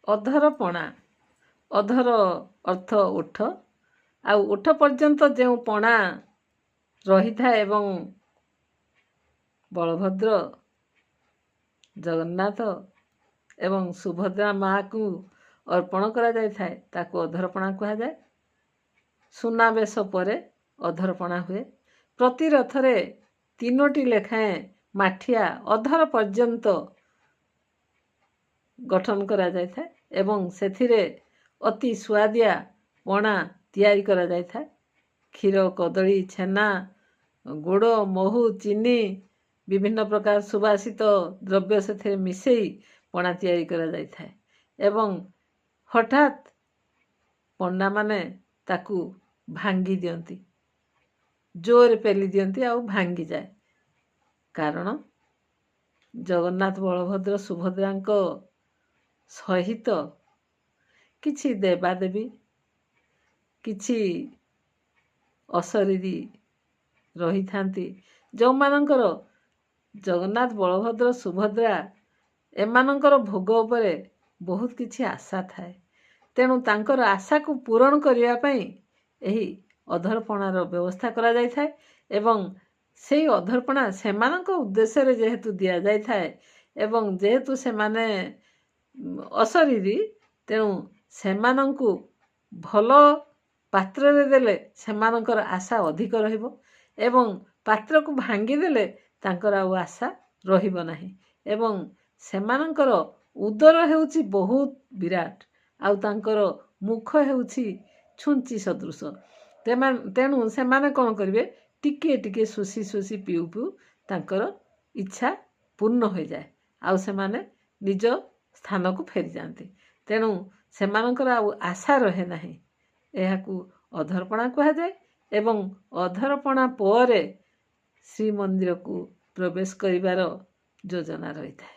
ଅଧରପଣା। ଅଧର ଅର୍ଥ ଓଠ, ଆଉ ଓଠ ପର୍ଯ୍ୟନ୍ତ ଯେଉଁ ପଣା ରହିଥାଏ ଏବଂ ବଳଭଦ୍ର, ଜଗନ୍ନାଥ ଏବଂ ସୁଭଦ୍ରା ମାଆକୁ ଅର୍ପଣ କରାଯାଇଥାଏ ତାକୁ ଅଧରପଣା କୁହାଯାଏ। ସୁନାବେଶ ପରେ ଅଧରପଣା ହୁଏ। ପ୍ରତି ରଥରେ 3ଟି ଲେଖାଏଁ ମାଠିଆ ଅଧର ପର୍ଯ୍ୟନ୍ତ ଗଠନ କରାଯାଇଥାଏ ଏବଂ ସେଥିରେ ଅତି ସୁଆଦିଆ ପଣା ତିଆରି କରାଯାଇଥାଏ। କ୍ଷୀର, କଦଳୀ, ଛେନା, ଗୁଡ଼, ମହୁ, ଚିନି, ବିଭିନ୍ନ ପ୍ରକାର ସୁବାସିତ ଦ୍ରବ୍ୟ ସେଥିରେ ମିଶେଇ ପଣା ତିଆରି କରାଯାଇଥାଏ ଏବଂ ହଠାତ୍ ପଣ୍ଡାମାନେ ତାକୁ ଭାଙ୍ଗି ଦିଅନ୍ତି, ଜୋରରେ ପେଲି ଦିଅନ୍ତି ଆଉ ଭାଙ୍ଗିଯାଏ। କାରଣ ଜଗନ୍ନାଥ, ବଳଭଦ୍ର, ସୁଭଦ୍ରାଙ୍କ ସହିତ କିଛି ଦେବାଦେବୀ, କିଛି ଅଶରୀରୀ ରହିଥାନ୍ତି, ଯେଉଁମାନଙ୍କର ଜଗନ୍ନାଥ, ବଳଭଦ୍ର, ସୁଭଦ୍ରା ଏମାନଙ୍କର ଭୋଗ ଉପରେ ବହୁତ କିଛି ଆଶା ଥାଏ। ତେଣୁ ତାଙ୍କର ଆଶାକୁ ପୂରଣ କରିବା ପାଇଁ ଏହି ଅଧରପଣାର ବ୍ୟବସ୍ଥା କରାଯାଇଥାଏ ଏବଂ ସେଇ ଅଧରପଣା ସେମାନଙ୍କ ଉଦ୍ଦେଶ୍ୟରେ ଯେହେତୁ ଦିଆଯାଇଥାଏ ଏବଂ ଯେହେତୁ ସେମାନେ ଅଶରୀରୀ, ତେଣୁ ସେମାନଙ୍କୁ ଭଲ ପାତ୍ରରେ ଦେଲେ ସେମାନଙ୍କର ଆଶା ଅଧିକ ରହିବ ଏବଂ ପାତ୍ରକୁ ଭାଙ୍ଗିଦେଲେ ତାଙ୍କର ଆଉ ଆଶା ରହିବ ନାହିଁ ଏବଂ ସେମାନଙ୍କର ଉଦର ହେଉଛି ବହୁତ ବିରାଟ, ଆଉ ତାଙ୍କର ମୁଖ ହେଉଛି ଛୁଞ୍ଚି ସଦୃଶ। ତେଣୁ ସେମାନେ କ'ଣ କରିବେ, ଟିକିଏ ଟିକିଏ ଶୋଷି ଶୋଷି ପିଉ ପିଉ ତାଙ୍କର ଇଚ୍ଛା ପୂର୍ଣ୍ଣ ହୋଇଯାଏ ଆଉ ସେମାନେ ନିଜ ସ୍ଥାନକୁ ଫେରିଯାଆନ୍ତି। ତେଣୁ ସେମାନଙ୍କର ଆଉ ଆଶା ରହେ ନାହିଁ। ଏହାକୁ ଅଧରପଣା କୁହାଯାଏ ଏବଂ ଅଧରପଣା ପରେ ଶ୍ରୀମନ୍ଦିରକୁ ପ୍ରବେଶ କରିବାର ଯୋଜନା ରହିଥାଏ।